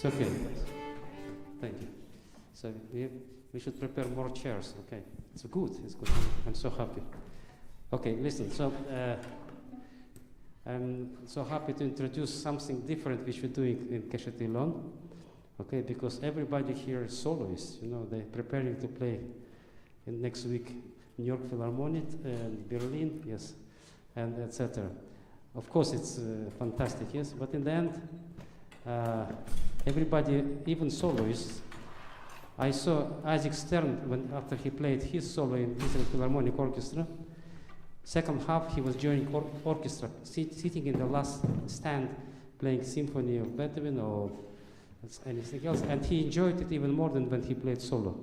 It's okay. Thank you. So we should prepare more chairs. Okay, it's good. It's good. I'm so happy. Okay, listen. So I'm so happy to introduce something different which we're doing in Keshet Eilon. Okay, because everybody here is soloists. You know, they're preparing to play in next week New York Philharmonic and Berlin, yes, and etc. Of course, it's fantastic, yes. But in the end, everybody, even soloists. I saw Isaac Stern after he played his solo in Israel Philharmonic Orchestra. Second half, he was joining orchestra, sitting in the last stand, playing Symphony of Beethoven or anything else, and he enjoyed it even more than when he played solo,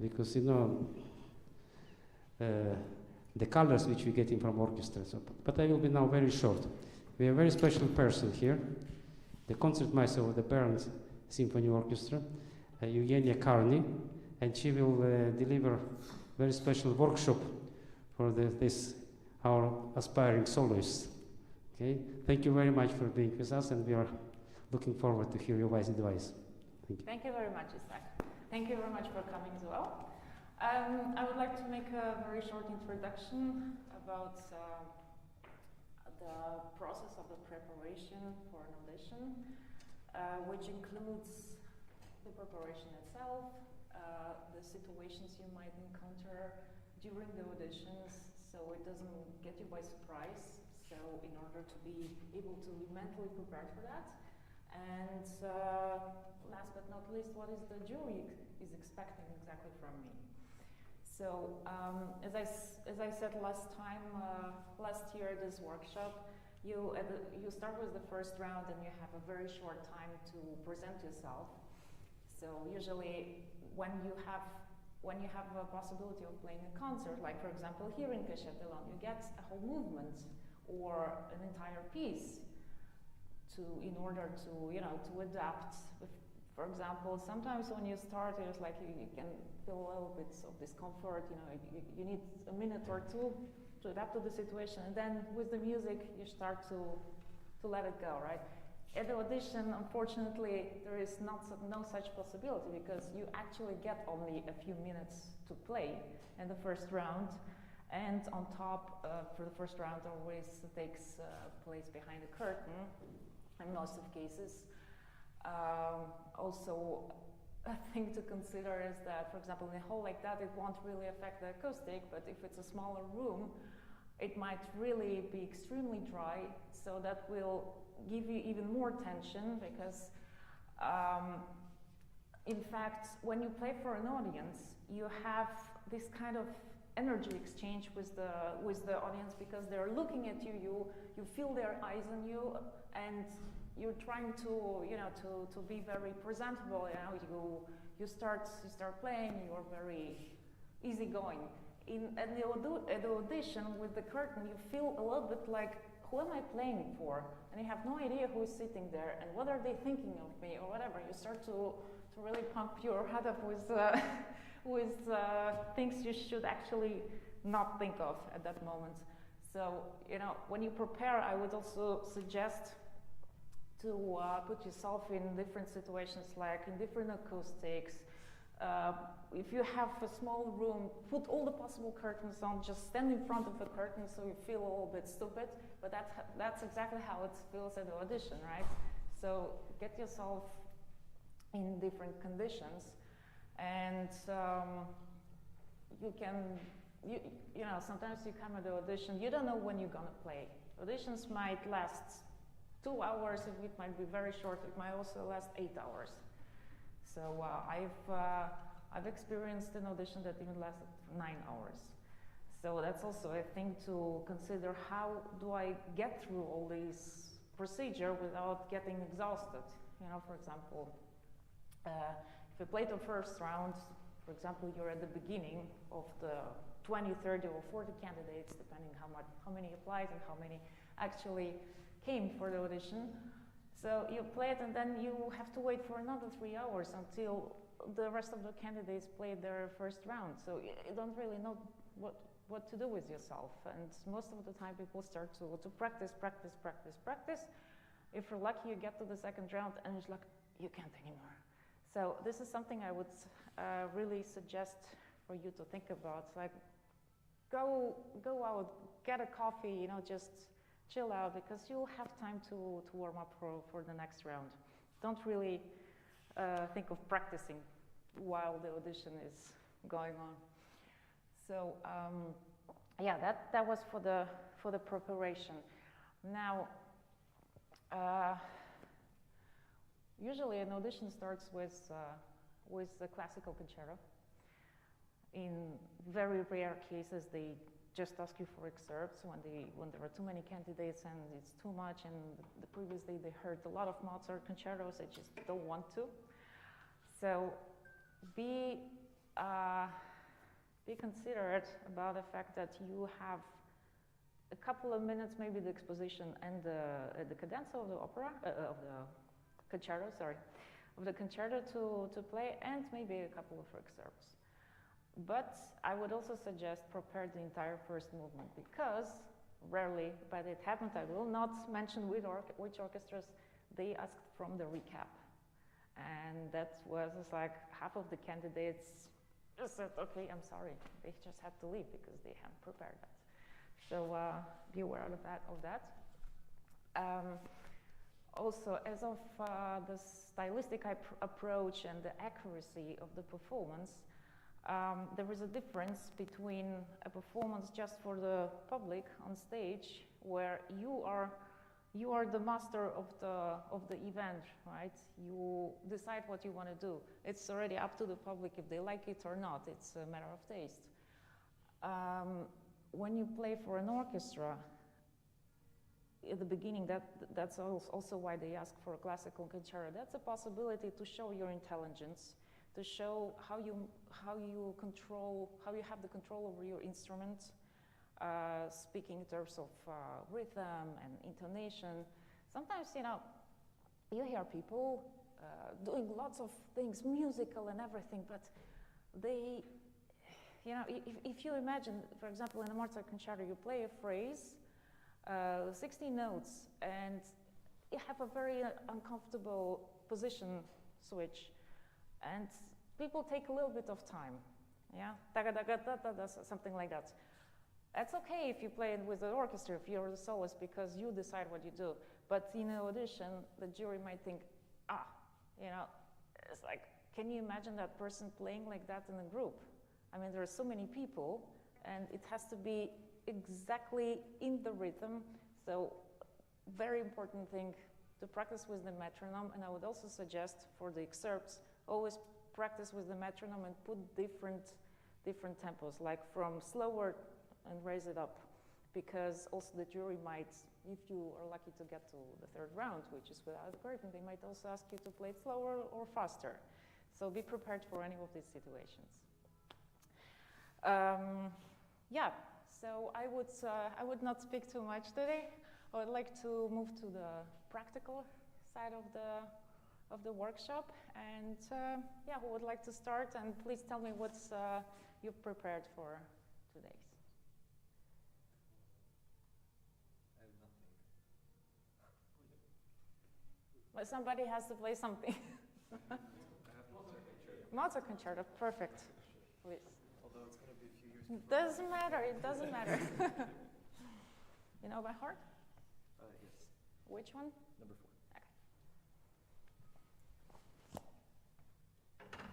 because you know the colors which we get in from orchestra. So, but I will be now very short. We have a very special person here, the concertmaster of the Bern Symphony Orchestra, Eugenia Karni, and she will deliver very special workshop for this our aspiring soloists. Okay, thank you very much for being with us, and we are looking forward to hear your wise advice. Thank you. Thank you very much, Isaac. Thank you very much for coming as well. I would like to make a very short introduction about the process of the preparation for an audition, which includes the preparation itself, the situations you might encounter during the auditions, so it doesn't get you by surprise. So in order to be able to be mentally prepared for that. And last but not least, what is the jury is expecting exactly from me. So as I said last time, last year at this workshop, you start with the first round and you have a very short time to present yourself. So usually when you have a possibility of playing a concert, like for example here in Keshet Eilon, you get a whole movement or an entire piece in order to adapt. For example, sometimes when you start, it's like you can feel a little bit of discomfort. You need a minute or two to adapt to the situation, and then with the music, you start to let it go, right? At the audition, unfortunately, there is no such possibility because you actually get only a few minutes to play in the first round, and on top, for the first round, always takes place behind a curtain in most of cases. Also, a thing to consider is that, for example, in a hall like that, it won't really affect the acoustic, but if it's a smaller room, it might really be extremely dry, so that will give you even more tension because, in fact, when you play for an audience, you have this kind of energy exchange with the audience because they're looking at you, you feel their eyes on you, and you're trying to be very presentable. You start playing. You're very easygoing. At the audition with the curtain, you feel a little bit like, who am I playing for? And you have no idea who is sitting there and what are they thinking of me or whatever. You start to really pump your head up with things you should actually not think of at that moment. So when you prepare, I would also suggest to put yourself in different situations, like in different acoustics. If you have a small room, put all the possible curtains on, just stand in front of the curtain so you feel a little bit stupid, but that's exactly how it feels at the audition, right? So get yourself in different conditions, and sometimes you come at the audition, you don't know when you're gonna play. Auditions might last 2 hours, it might be very short, it might also last 8 hours. So I've experienced an audition that even lasted 9 hours. So that's also a thing to consider. How do I get through all these procedure without getting exhausted? For example, if you play the first round, for example, you're at the beginning of the 20, 30, or 40 candidates, depending how many applied and how many actually came for the audition. So you play it, and then you have to wait for another 3 hours until the rest of the candidates played their first round. So you don't really know what to do with yourself. And most of the time people start to practice. If you're lucky, you get to the second round and it's like, you can't anymore. So this is something I would really suggest for you to think about. Like, go out, get a coffee, you know, just chill out, because you'll have time to warm up for the next round. Don't really think of practicing while the audition is going on. So yeah, that was for the preparation. Now, usually an audition starts with the classical concerto. In very rare cases, they just ask you for excerpts when there are too many candidates and it's too much, and the previous day they heard a lot of Mozart concertos, they just don't want to. So be considerate about the fact that you have a couple of minutes, maybe the exposition and the cadenza of the opera, of the concerto, of the concerto to play, and maybe a couple of excerpts. But I would also suggest prepare the entire first movement, because rarely, but it happened, I will not mention which orchestras, they asked from the recap. And that was like half of the candidates just said, okay, I'm sorry. They just had to leave because they hadn't prepared that. So be aware of that. Also, as of the stylistic approach and the accuracy of the performance, there is a difference between a performance just for the public on stage, where you are the master of the event, right? You decide what you want to do. It's already up to the public if they like it or not. It's a matter of taste. When you play for an orchestra, at the beginning, that's also why they ask for a classical concerto. That's a possibility to show your intelligence, to show how you have the control over your instrument, speaking in terms of rhythm and intonation. Sometimes, you know, you hear people doing lots of things, musical and everything, but they, you know, if you imagine, for example, in a Mozart concerto, you play a phrase, 16 notes, and you have a very uncomfortable position switch, and people take a little bit of time, yeah, something like that. That's okay if you play it with the orchestra, if you're the soloist, because you decide what you do. But in an audition, the jury might think, you know, it's like, can you imagine that person playing like that in a group? I mean, there are so many people, and it has to be exactly in the rhythm. So, very important thing to practice with the metronome. And I would also suggest for the excerpts, always practice with the metronome and put different tempos, like from slower and raise it up, because also the jury might, if you are lucky to get to the third round, which is without the curtain, they might also ask you to play it slower or faster. So be prepared for any of these situations. Yeah, so I would not speak too much today. I would like to move to the practical side of the workshop, and yeah, who would like to start? And please tell me what you've prepared for today's. But somebody has to play something. Mozart concerto, perfect. Please. Although it's going to be a few years before. Doesn't matter, it doesn't matter. You know by heart? Yes. Which one? Number 4. Okay.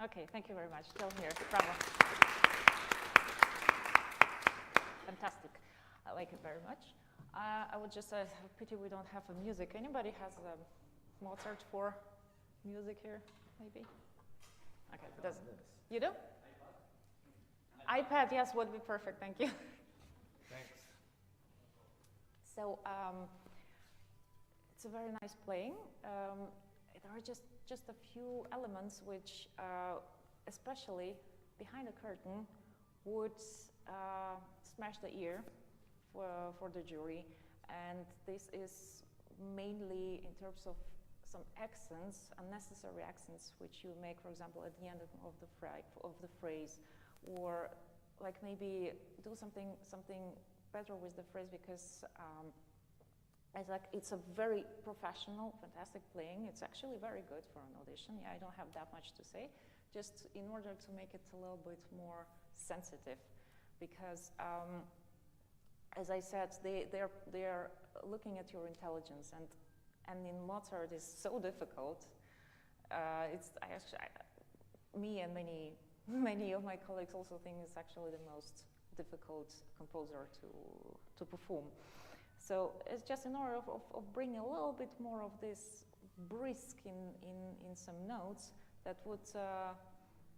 Okay, thank you very much. Still here. Bravo. Fantastic. I like it very much. I would just say, pity we don't have a music. Anybody has Mozart for music here, maybe? Okay, does you do? iPad, yes, would be perfect. Thank you. Thanks. So it's a very nice playing. There are just a few elements which, especially behind the curtain, would smash the ear for the jury. And this is mainly in terms of some accents, unnecessary accents, which you make, for example, at the end of the phrase, or like maybe do something better with the phrase, because it's a very professional, fantastic playing. It's actually very good for an audition. Yeah, I don't have that much to say, just in order to make it a little bit more sensitive, because as I said, they're looking at your intelligence, and in Mozart is so difficult. Me and many of my colleagues also think it's actually the most difficult composer to perform. So it's just in order of bringing a little bit more of this brisk in some notes that would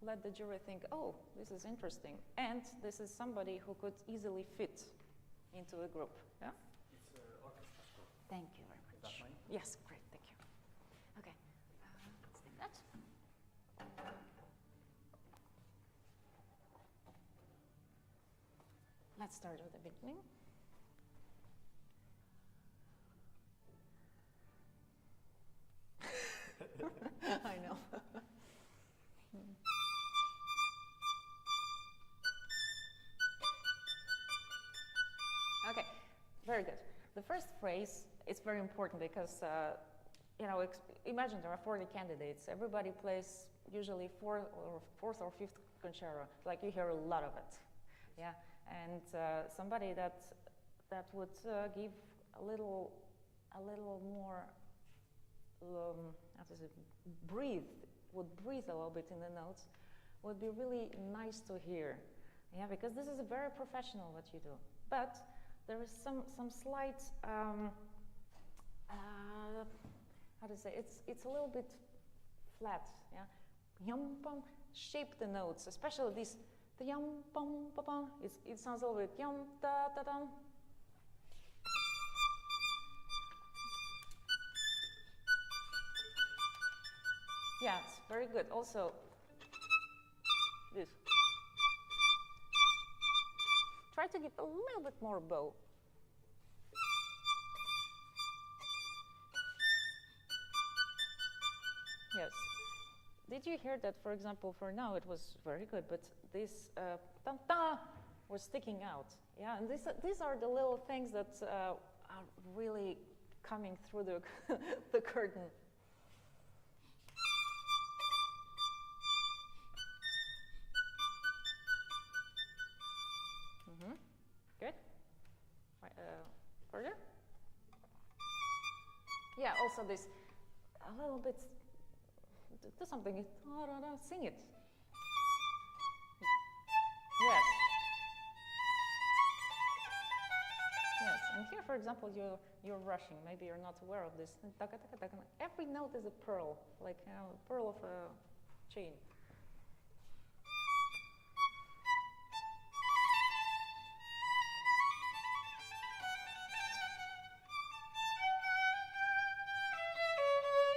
let the jury think, oh, this is interesting, and this is somebody who could easily fit into the group. Yeah? It's orchestra score. Thank you very much. Is that mine? Yes, great, thank you. Okay, let's take that. Let's start with the beginning. I know. Okay, very good. The first phrase is very important because, imagine there are 40 candidates. Everybody plays usually fourth or fifth concerto. Like you hear a lot of it, yeah. And somebody that would give a little more. Would breathe a little bit in the notes, would be really nice to hear. Yeah, because this is a very professional what you do. But there is some slight, how to say, it's a little bit flat. Yeah, yum pum, shape the notes, especially this, the yum pum pa pa. It sounds a little bit yum da da dum. Yes, very good. Also, this. Try to give a little bit more bow. Yes. Did you hear that, for example, for now it was very good, but this ta-ta was sticking out. Yeah, and these are the little things that are really coming through the curtain. Good. Right, further. Yeah, also this a little bit. Do something. Sing it. Yes. Yes, And here, for example, you're rushing. Maybe you're not aware of this. Every note is a pearl, like a pearl of a chain.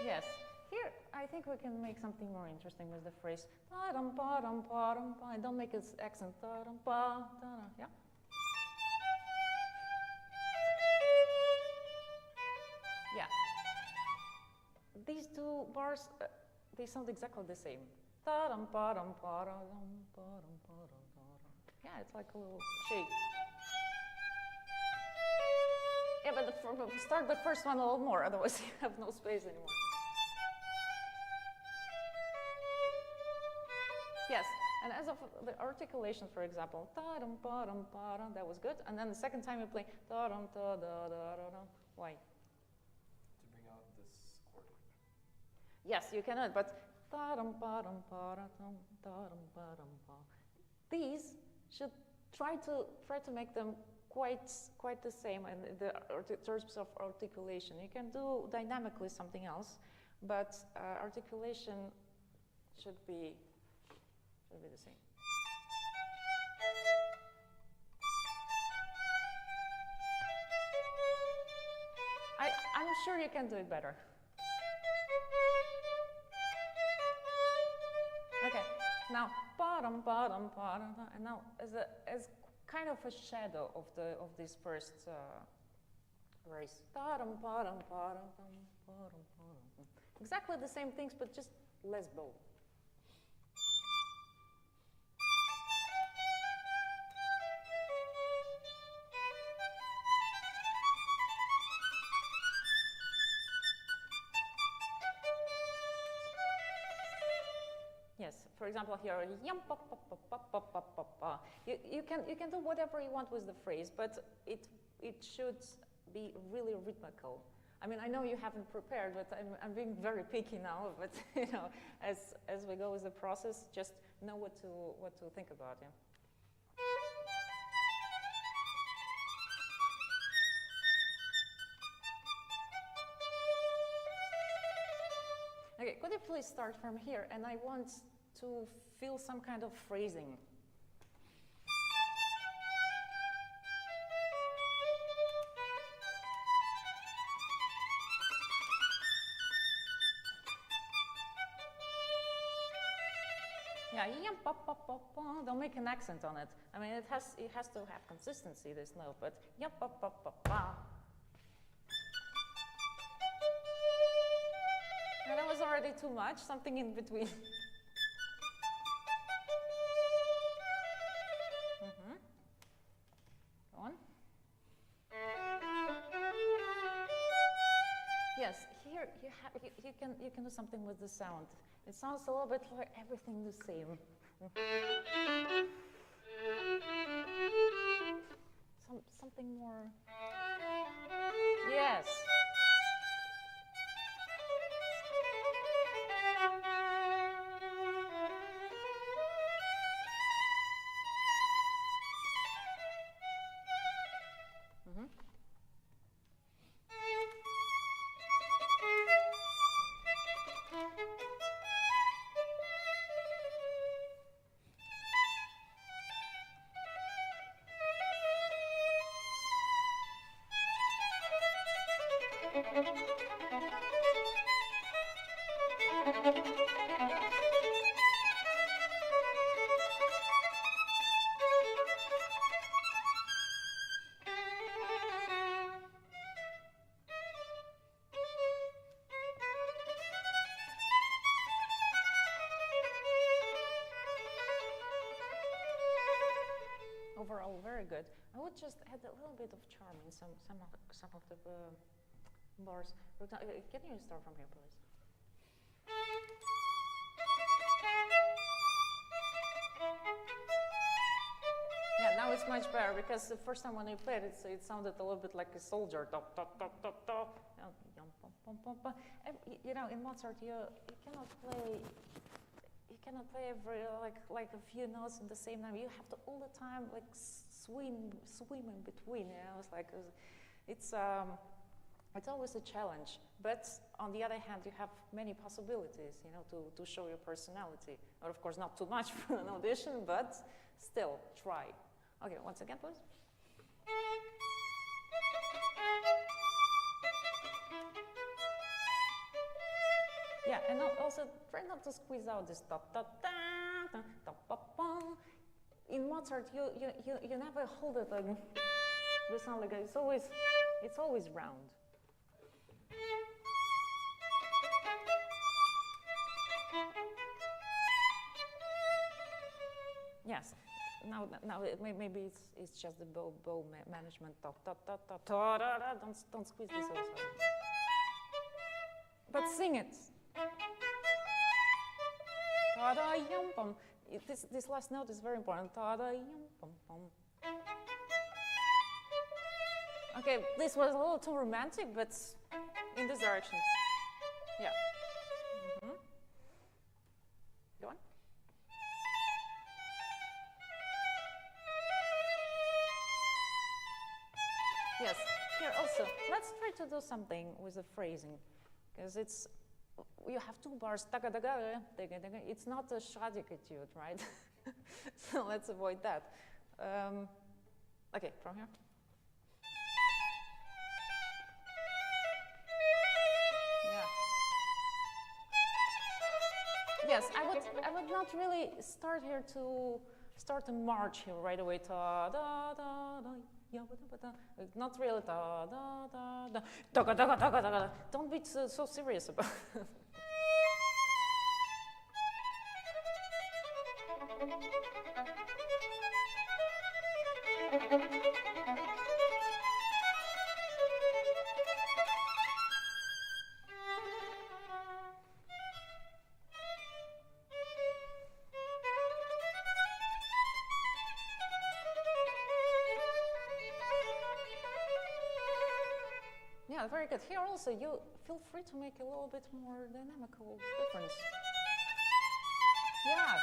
Yes. Here, I think we can make something more interesting with the phrase ta-dum, pa-dum, pa-dum, pa. And don't make its accent ta-dum, pa, ta-dum. Yeah. Yeah. These two bars, they sound exactly the same. Ta-dum, pa-dum, pa-dum, pa-dum, pa-dum, pa-dum. Yeah, it's like a little shake. Yeah, but start the first one a little more, otherwise you have no space anymore. Yes, and as of the articulation, for example, ta-dum, pa-dum, pa-dum, that was good. And then the second time you play ta-dum, ta-da-da-da-da. Why? To bring out this chord. Yes, you cannot, but ta-dum, pa-dum, pa-dum, ta-dum, pa-dum, pa. These should try to make them quite the same in the terms of articulation. You can do dynamically something else, but articulation should be the same. I'm sure you can do it better. Okay, now bottom, bottom, bottom, and now as kind of a shadow of this first verse. Bottom, bottom, bottom, bottom, bottom. Exactly the same things, but just less bold. Yes, for example, here, yum, pa, pa, pa, pa, pa, pa, pa, pa. You can do whatever you want with the phrase, but it should be really rhythmical. I mean, I know you haven't prepared, but I'm being very picky now. But you know, as we go with the process, just know what to think about. Yeah. Okay, could you please start from here? And I want to feel some kind of phrasing. Yeah, yum, pa, pa, pa, pa. Don't make an accent on it. I mean, it has to have consistency, this note, but yum, pa, pa, pa, pa. And that was already too much, something in between. Go on. Yes, here you can do something with the sound. It sounds a little bit like everything the same. Something more. Yes. Overall, very good. I would just add a little bit of charm in some of the bars. For example, can you start from here, please? Yeah, now it's much better because the first time when you played it, it sounded a little bit like a soldier. Top, top, top, top, top. You know, in Mozart, you cannot play. You cannot play every like a few notes in the same time. You have to all the time like swim in between. You know, it's like It's always a challenge, but on the other hand, you have many possibilities, you know, to show your personality. Or of course, not too much for an audition, but still try. Okay, once again, please. Yeah, and also try not to squeeze out this ta ta ta ta ta pa pa. In Mozart, you never hold it like this sound like it's always round. Yes. Now maybe it's just the bow management. Ta ta ta ta ta da da. Don't squeeze this also. But sing it. Ta da yum pum. This last note is very important. Ta da yum pum pum. Okay, this was a little too romantic, but in this direction. Yeah. Mm-hmm. Go on. Yes, here also, let's try to do something with the phrasing, because you have two bars, it's not a shadikitude, right? So let's avoid that. Okay, from here. Yeah. Yes, I would not really start here to start a march here right away. Ta da da da. Not really. Da, da, da, da. Daga, daga, daga, daga. Don't be so serious about it. Yeah, very good. Here also, you feel free to make a little bit more dynamical difference. Yes.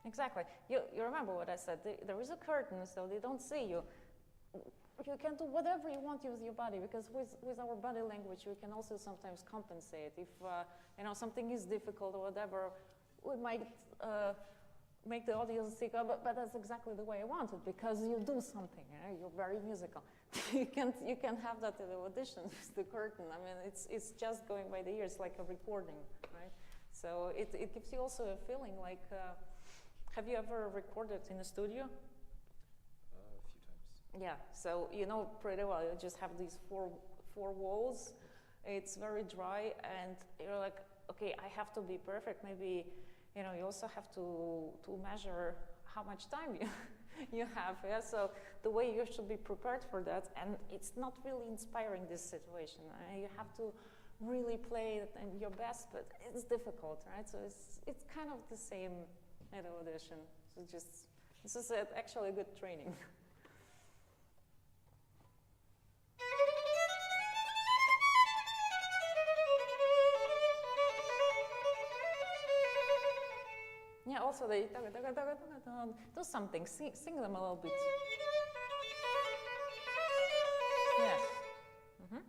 Exactly. You remember what I said. There is a curtain, so they don't see you. You can do whatever you want with your body, because with our body language, we can also sometimes compensate. If something is difficult or whatever, we might make the audience think, oh, but that's exactly the way I want it, because you do something. You're very musical. you can have that in the audition with the curtain. I mean, it's just going by the ears, like a recording, right? So it gives you also a feeling like. Have you ever recorded in a studio? A few times. Yeah, so you know pretty well. You just have these four walls. It's very dry, and you're like, okay, I have to be perfect. Maybe, you also have to measure how much time you have. Yeah, so the way you should be prepared for that, and it's not really inspiring this situation. You have to really play it and your best, but it's difficult, right? So it's kind of the same. At audition, so this is actually a good training. Yeah, also they do something, sing them a little bit. Yes. Mm-hmm.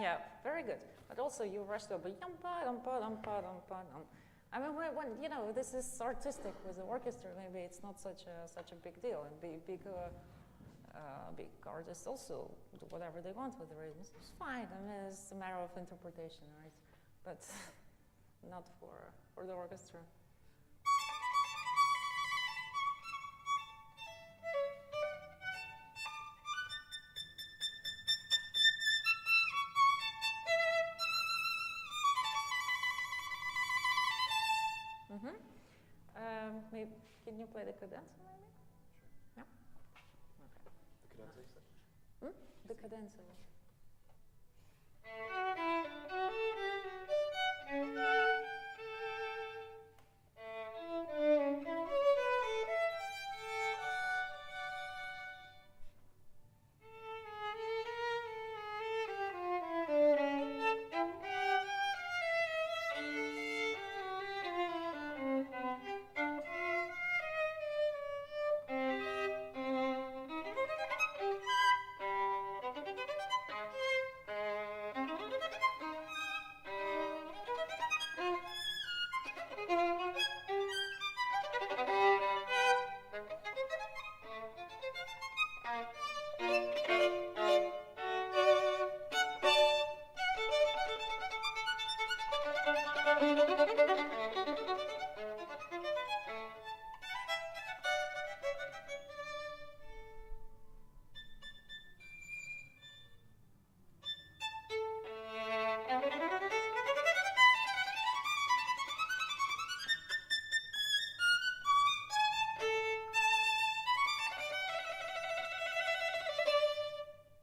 Yeah, very good. But also you rush to I mean, when this is artistic with the orchestra, maybe it's not such a big deal, and big artists also do whatever they want with the rhythms. It's fine. I mean, it's a matter of interpretation, right? But not for the orchestra. can you play the cadenza maybe? Sure. Yeah. Okay. The cadenza, you said? The cadenza.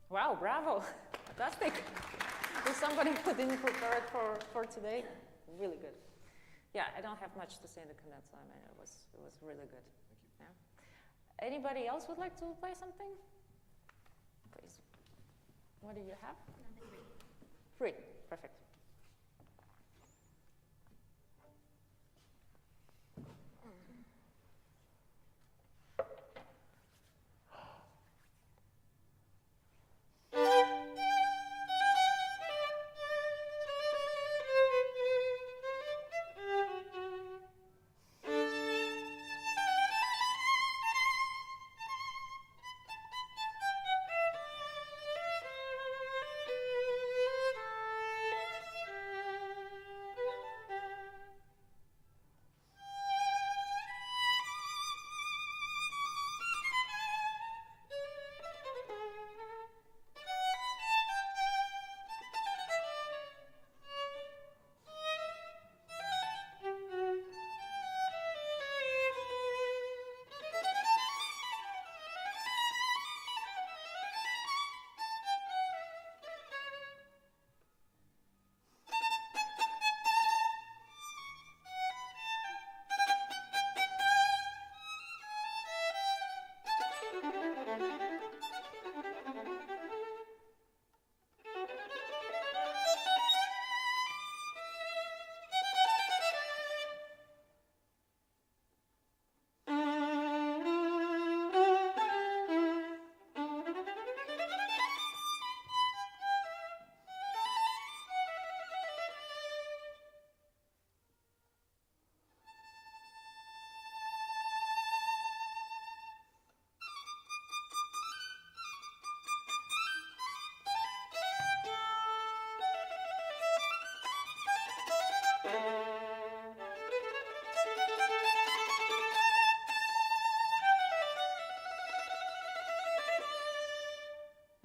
Wow, bravo, fantastic. Is somebody who didn't prepare it for today? Really good. Yeah, I don't have much to say in the cadenza. I mean, it was really good. Thank you. Yeah. Anybody else would like to play something? Please. What do you have? Free. Perfect.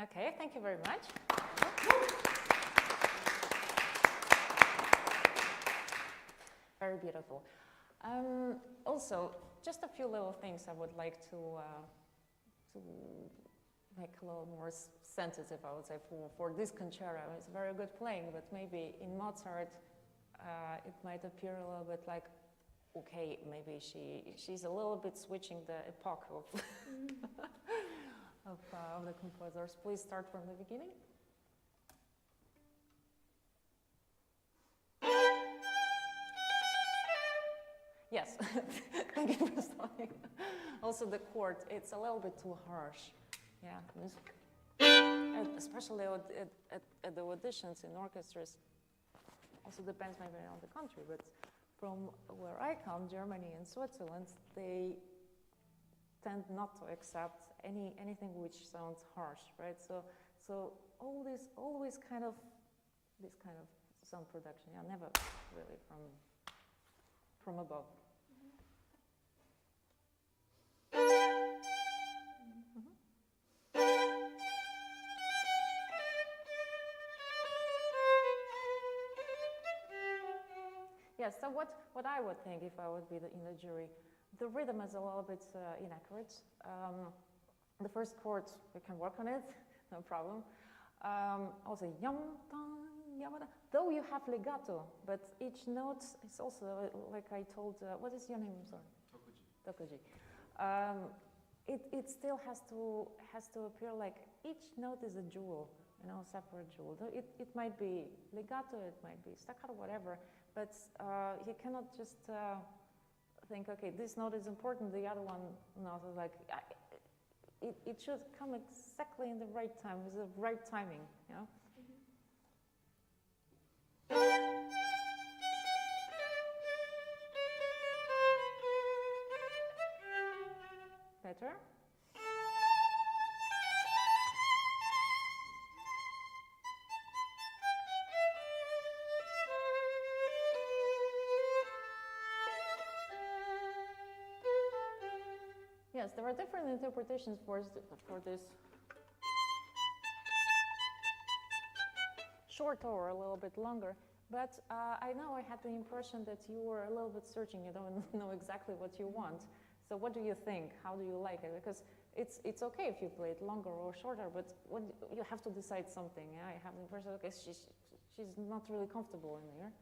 Okay, thank you very much. Very beautiful. Also, just a few little things I would like to make a little more sensitive, I would say, for this concerto. It's very good playing, but maybe in Mozart, it might appear a little bit like, okay, maybe she's a little bit switching the epoch of of the composers. Please start from the beginning. Yes, thank you for starting. Also the chord, it's a little bit too harsh. Yeah, and especially at the auditions in orchestras. Also depends maybe on the country, but from where I come, Germany and Switzerland, they tend not to accept anything which sounds harsh, right? So always kind of this kind of sound production, yeah, never really from above. Yes, so what I would think if I would be in the jury, the rhythm is a little bit inaccurate. The first chord, we can work on it, no problem. Also, yam, ta, yamada. Though you have legato, but each note is also, like I told, what is your name? I'm sorry. Tokuji. It still has to appear like each note is a jewel, you know, separate jewel. It might be legato, it might be staccato, whatever, but you cannot just think, okay, this note is important, the other one not. Like, it should come exactly in the right time, with the right timing, you know. Better. Yes, there are different interpretations for this. Shorter or a little bit longer, but I know I had the impression that you were a little bit searching, you don't know exactly what you want. So what do you think? How do you like it? Because it's okay if you play it longer or shorter, but when you have to decide something. Yeah? I have the impression, okay, she's not really comfortable in here.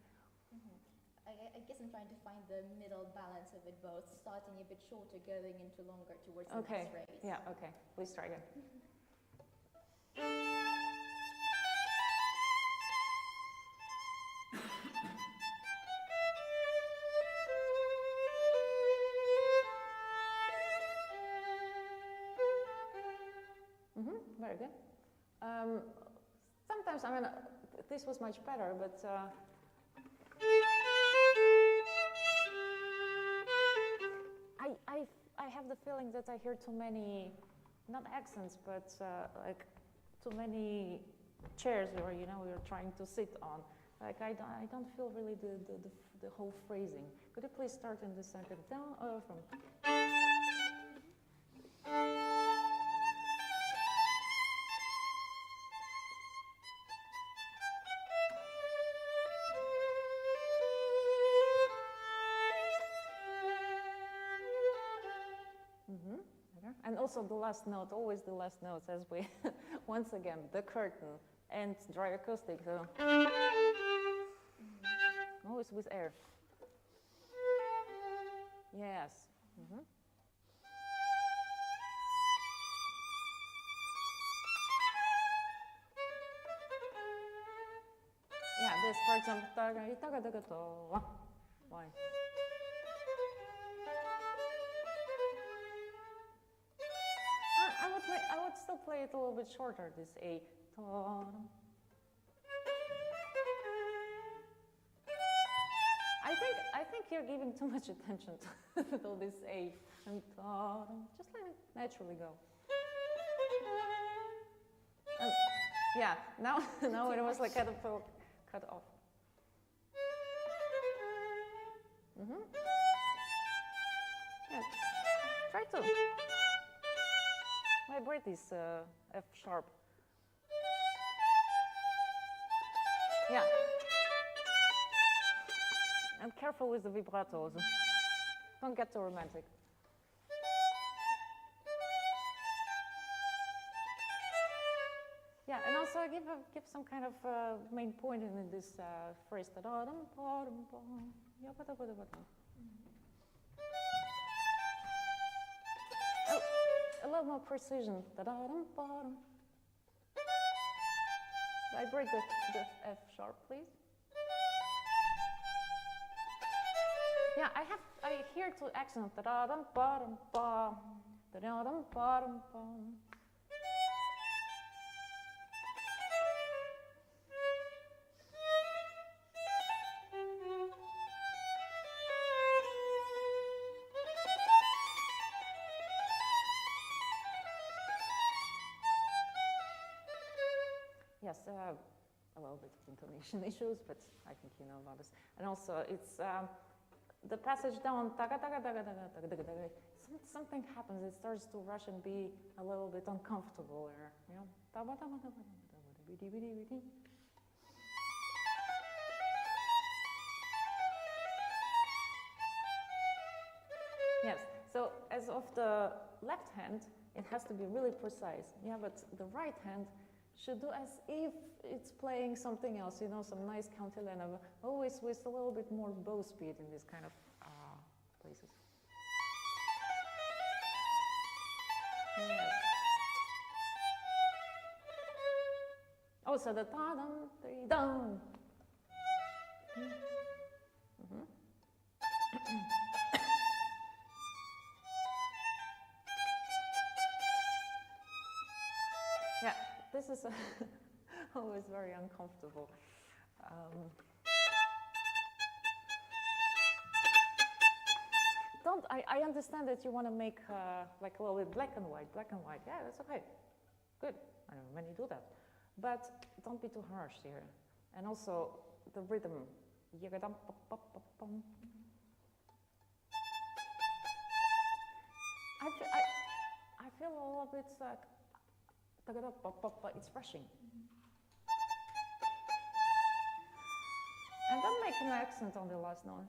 I guess I'm trying to find the middle balance of it both, starting a bit shorter, going into longer towards the next phrase. Yeah, okay. Please try again. Very good. Sometimes, I mean, this was much better, but I have the feeling that I hear too many, not accents, but like too many chairs where, you know, you're trying to sit on. Like I don't feel really the whole phrasing. Could you please start in the second down from? And also the last note, always the last note, as we, once again, the curtain and dry acoustic, so always with air. Yes. Yeah, this, for example, why? I would still play it a little bit shorter, this A. I think you're giving too much attention to all this A. And just let it naturally go. And yeah, now it was like kind of cut off. Yeah, try to. Vibrate this F sharp. Yeah. And careful with the vibratos. Don't get too romantic. Yeah, and also give some kind of main point in this phrase. A little more precision. Vibrate the F sharp, please. Yeah, I hear two accents. Yes, a little bit of intonation issues, but I think you know about this. And also, it's the passage down, something happens, it starts to rush and be a little bit uncomfortable there. You know? Yes, so as of the left hand, it has to be really precise. Yeah, but the right hand should do as if it's playing something else, you know, some nice cantilena, always with a little bit more bow speed in these kind of places. Yes. Oh, so the ta-dum, dum. Mm-hmm. Yeah, this is always very uncomfortable. I understand that you want to make like a little bit black and white. Yeah, that's okay. Good. I know many do that. But don't be too harsh here. And also the rhythm. I feel a little bit like it's rushing. And then make an accent on the last note.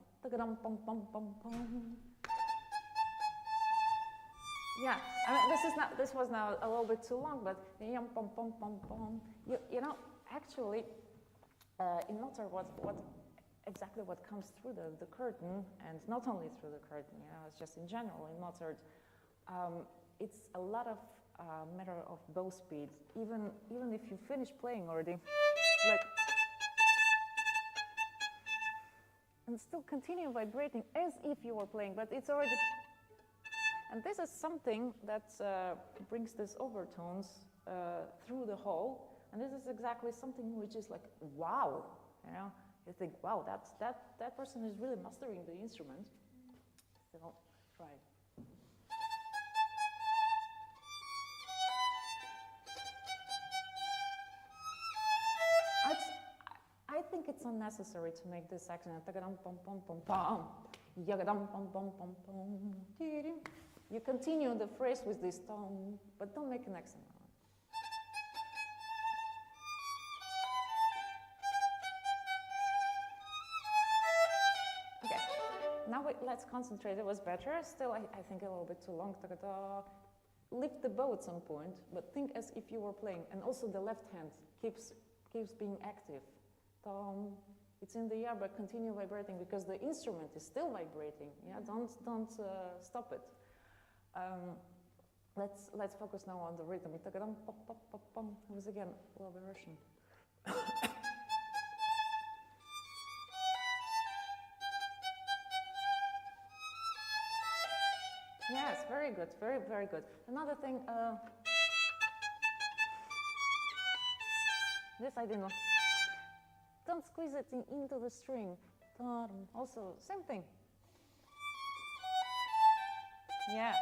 Yeah, I mean, this was now a little bit too long, but you know, actually, in Mozart, exactly what comes through the curtain, and not only through the curtain, you know, it's just in general in Mozart, it's a lot of matter of bow speed. Even if you finish playing already, like, and still continue vibrating as if you were playing, but it's already. And this is something that brings these overtones through the whole, and this is exactly something which is like, wow, you know, you think, wow, that person is really mastering the instrument. So try it. I think it's unnecessary to make this accent. You continue the phrase with this tone, but don't make an accent on it. Okay, now let's concentrate. It was better. Still, I think a little bit too long. Lift the bow at some point, but think as if you were playing. And also the left hand keeps being active. It's in the air, but continue vibrating because the instrument is still vibrating. Yeah, don't stop it. Let's focus now on the rhythm. It was again a little bit Russian. Yes, very good, very good. Another thing, this I didn't know. Don't squeeze it into the string. Also, same thing. Yeah.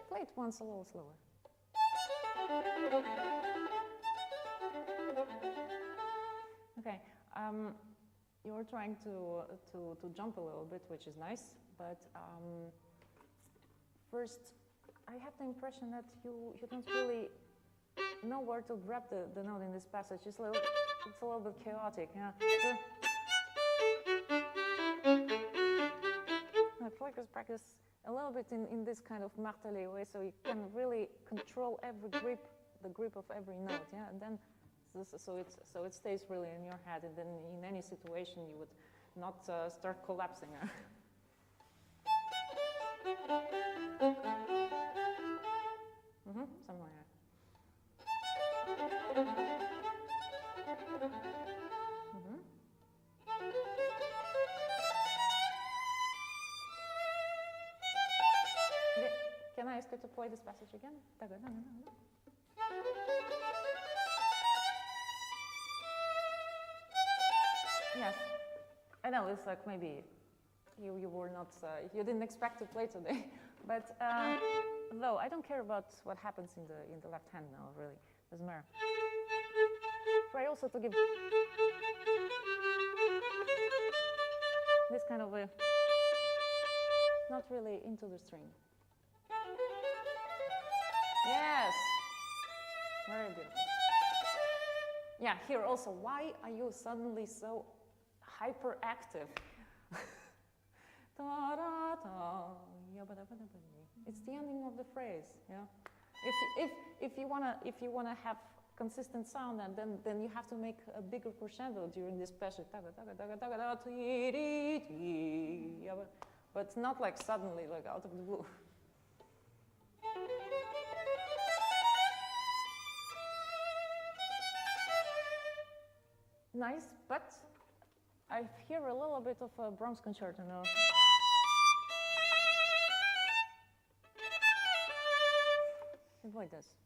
Play it once a little slower. Okay. You're trying to jump a little bit, which is nice, but first, I have the impression that you don't really know where to grab the note in this passage. It's a little bit chaotic. Yeah. Practice a little bit in this kind of martelé way, so you can really control the grip of every note. Yeah, and then so it stays really in your head, and then in any situation you would not start collapsing. Something like that. Okay. Can I ask you to play this passage again? Yes, I know it's like maybe you were not you didn't expect to play today, but though I don't care about what happens in the left hand now. Really, doesn't matter. Try also to give this kind of a not really into the string. Yes, very beautiful. Yeah, here also, why are you suddenly so hyperactive? It's the ending of the phrase, yeah. If you wanna have consistent sound, and then you have to make a bigger crescendo during this passage. But not like suddenly, like out of the blue. Nice, but I hear a little bit of a Brahms concerto now. Avoid this.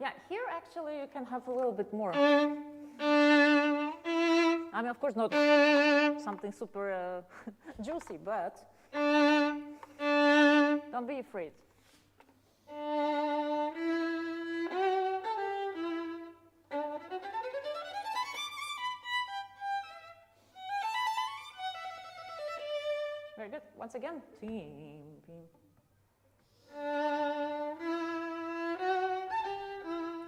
Yeah, here actually you can have a little bit more. I mean, of course, not something super juicy, but don't be afraid. Very good. Once again.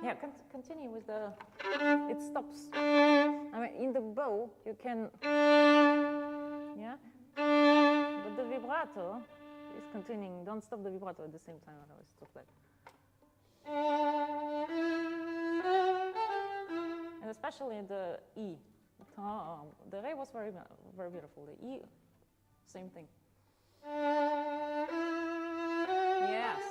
Yeah, continue with the, it stops. I mean, in the bow, you can, yeah, but the vibrato is continuing. Don't stop the vibrato at the same time, otherwise it's too flat. And especially the E. The Re was very, very beautiful. The E, same thing. Yes.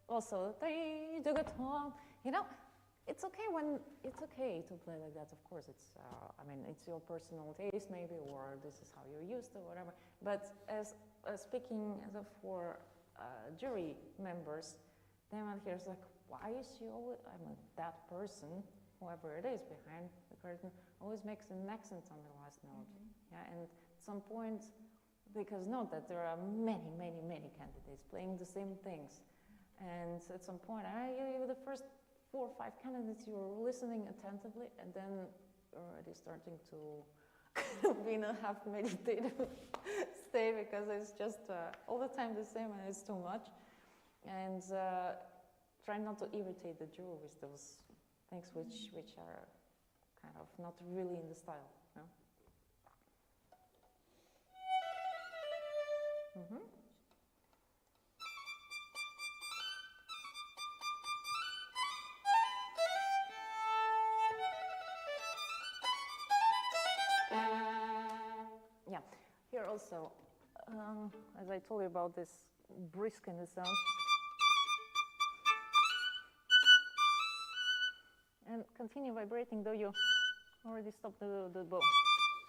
Also, you know, it's okay to play like that. Of course, it's I mean, it's your personal taste maybe, or this is how you're used to, whatever. But as speaking as for jury members, they might hear like, why is she always? I mean, that person, whoever it is behind the curtain, always makes an accent on the last note. Yeah, and at some point, because note that there are many, many, many candidates playing the same things. And at some point, the first 4 or 5 candidates, you're listening attentively, and then you're already starting to be in a half meditative state, because it's just all the time the same, and it's too much. And try not to irritate the juror with those things which are kind of not really in the style. No? Yeah, here also, as I told you about this brisk in the sound. And continue vibrating, though you already stopped the bow.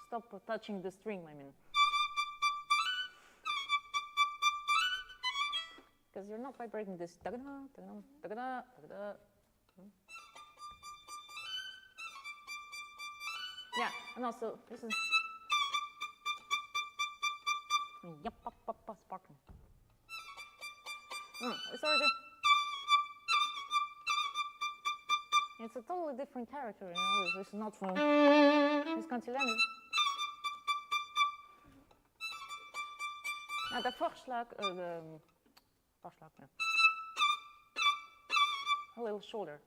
Stop touching the string, I mean. Because you're not vibrating this. Yeah, and also this is sparkling. It's already. It's a totally different character, you know. This is not from this cantilene. Now the Vorschlag, a little shorter.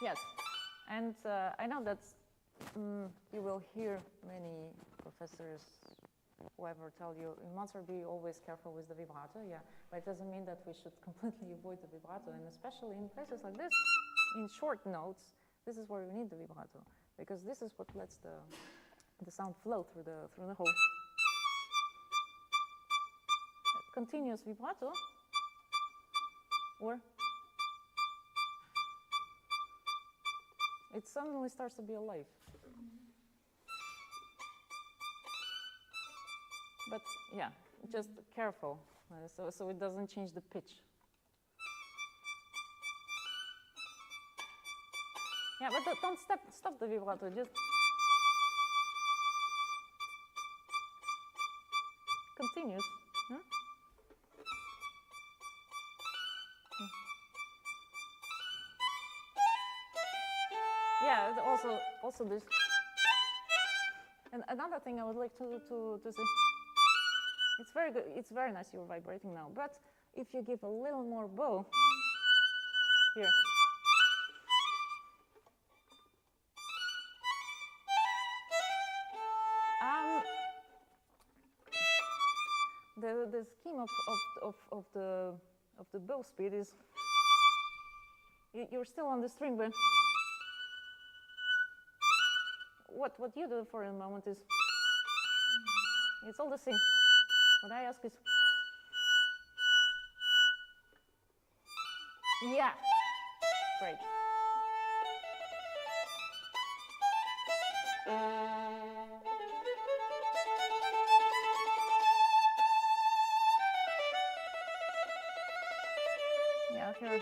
Yes, and I know that you will hear many professors, whoever tell you must be always careful with the vibrato, yeah, but it doesn't mean that we should completely avoid the vibrato, and especially in places like this, in short notes, this is where you need the vibrato, because this is what lets the sound flow through the hole. Continuous vibrato, or it suddenly starts to be alive. But yeah, just careful, so it doesn't change the pitch. Yeah, but don't stop the vibrato, just continues. yeah, also this. And another thing I would like to say, it's very good. It's very nice you're vibrating now. But if you give a little more bow here. The scheme of the bow speed is you're still on the string, but what you do for a moment is it's all the same. What I ask is, yeah, great. Yeah, here.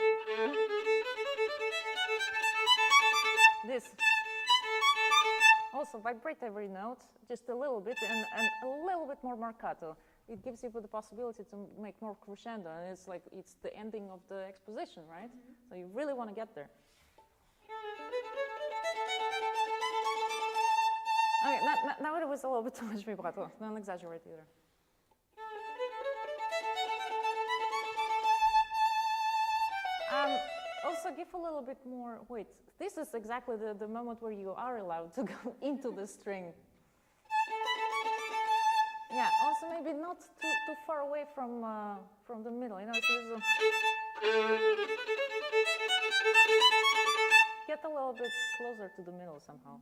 This. Also vibrate every note, just a little bit, and a little bit more marcato. It gives you the possibility to make more crescendo, and it's like it's the ending of the exposition, right? So you really want to get there. Okay, now it was a little bit too much vibrato. Don't exaggerate either. Also give a little bit more, wait, this is exactly the moment where you are allowed to go into the string. Yeah, also maybe not too far away from the middle, you know, so get a little bit closer to the middle somehow.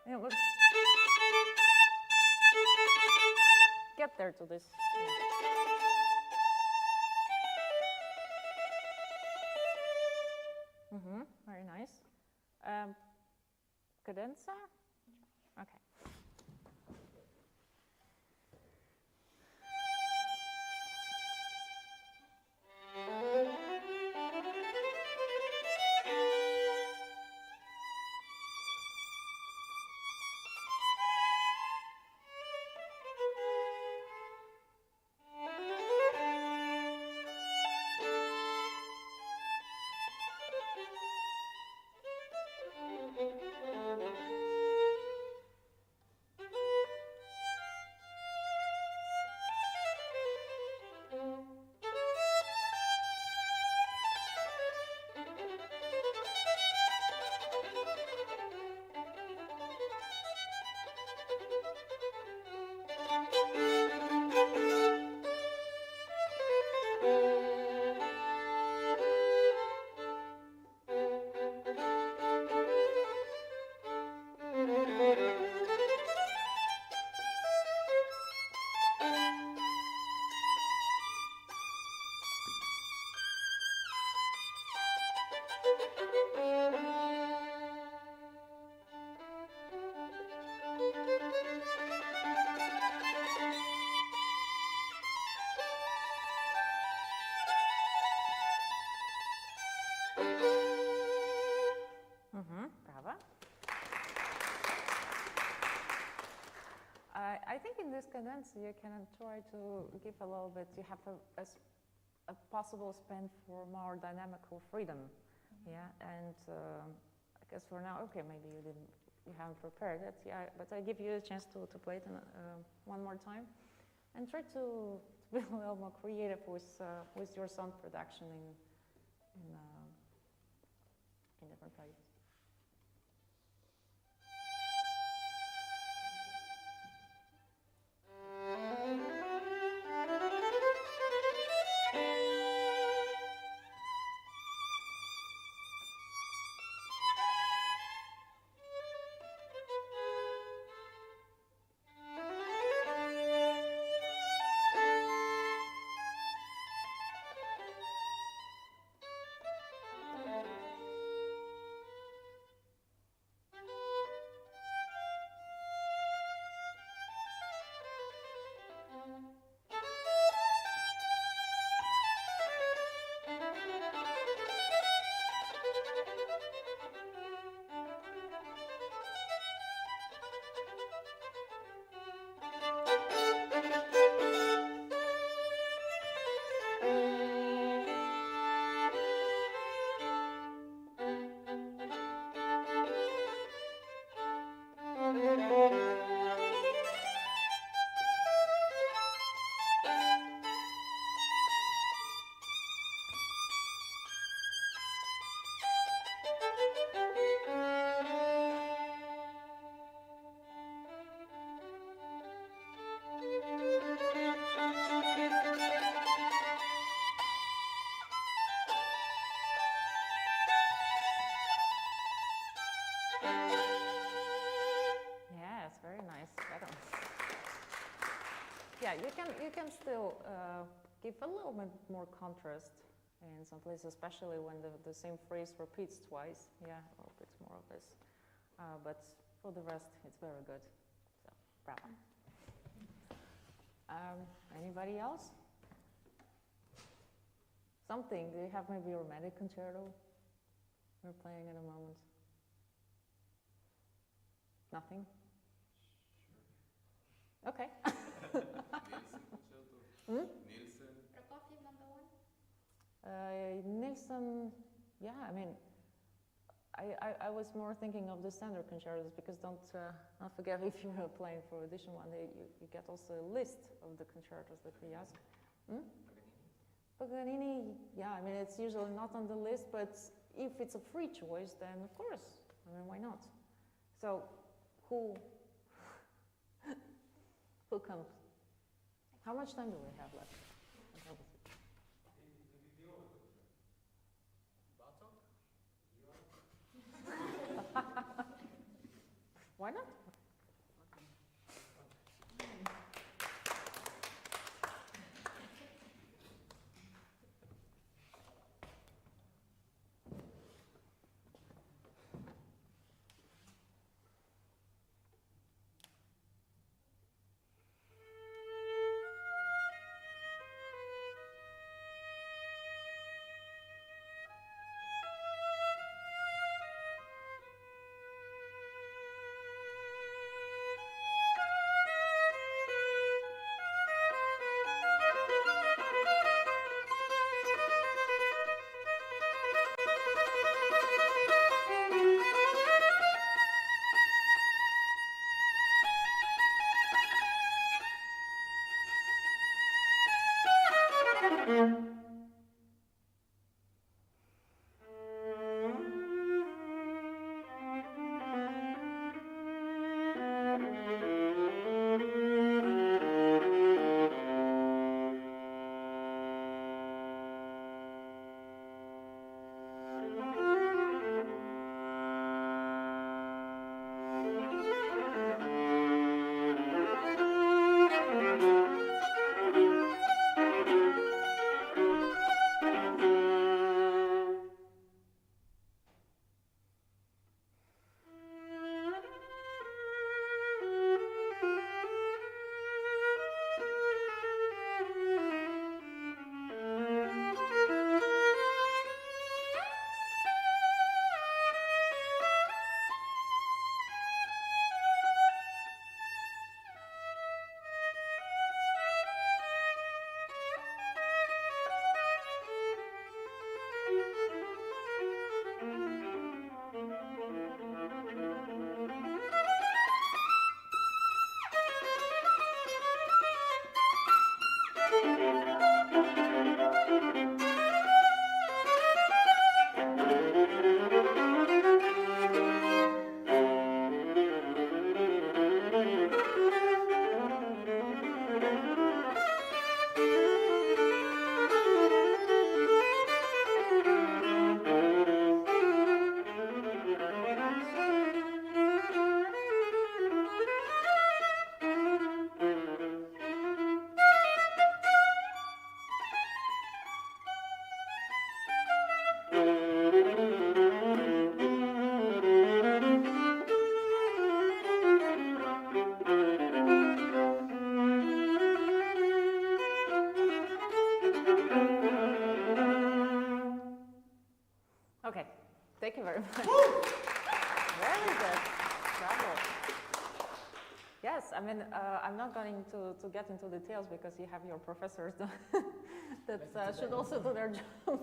Yeah, but get there to this. Very nice. Cadenza? Okay. Brava. I think in this cadenza you can try to give a little bit, you have a possible spend for more dynamical freedom. Yeah, and I guess for now, okay, maybe you haven't prepared it, yeah, but I give you a chance to play it one more time, and try to be a little more creative with your sound production in different places. Yes, very nice patterns. Yeah, you can still give a little bit more contrast in some places, especially when the same phrase repeats twice. Yeah, a little bit more of this. But for the rest, it's very good. So, bravo. Anybody else? Something? Do you have maybe a romantic concerto you're playing at the moment? Nothing? Sure. Okay. Nielsen Prokofiev #1? Nielsen, yeah, I mean, I was more thinking of the standard concertos because don't forget if you're playing for Audition one day, you get also a list of the concertos that we ask. Paganini, yeah, I mean, it's usually not on the list, but if it's a free choice, then of course, I mean, why not? So, who comes? How much time do we have left? Why not? Okay, thank you very much. Very good, bravo. Yes, I mean, I'm not going to get into details because you have your professors that should also do their job.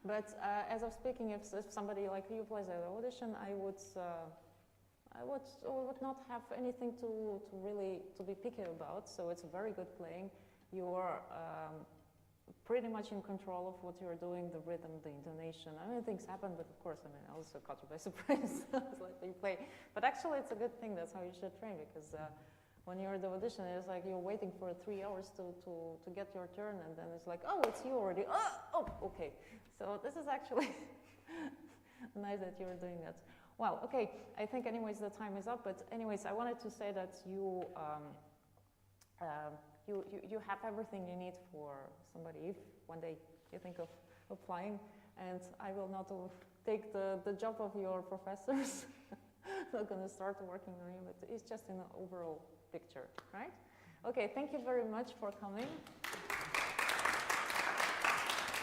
But as of speaking, if somebody like you plays at Audition, I would not have anything to really be picky about. So it's very good playing. You're pretty much in control of what you're doing, the rhythm, the intonation. I mean, things happen, but of course, I mean, I also caught you by surprise. It's like you play. But actually, it's a good thing. That's how you should train, because when you're at the audition, it's like you're waiting for 3 hours to get your turn, and then it's like, oh, it's you already. Oh, okay. So this is actually nice that you're doing that. Well, okay, I think anyways the time is up, but anyways, I wanted to say that you have everything you need for somebody if one day you think of applying, and I will not take the job of your professors. Not going to start working on you, but it's just in an overall picture, right? Okay, thank you very much for coming.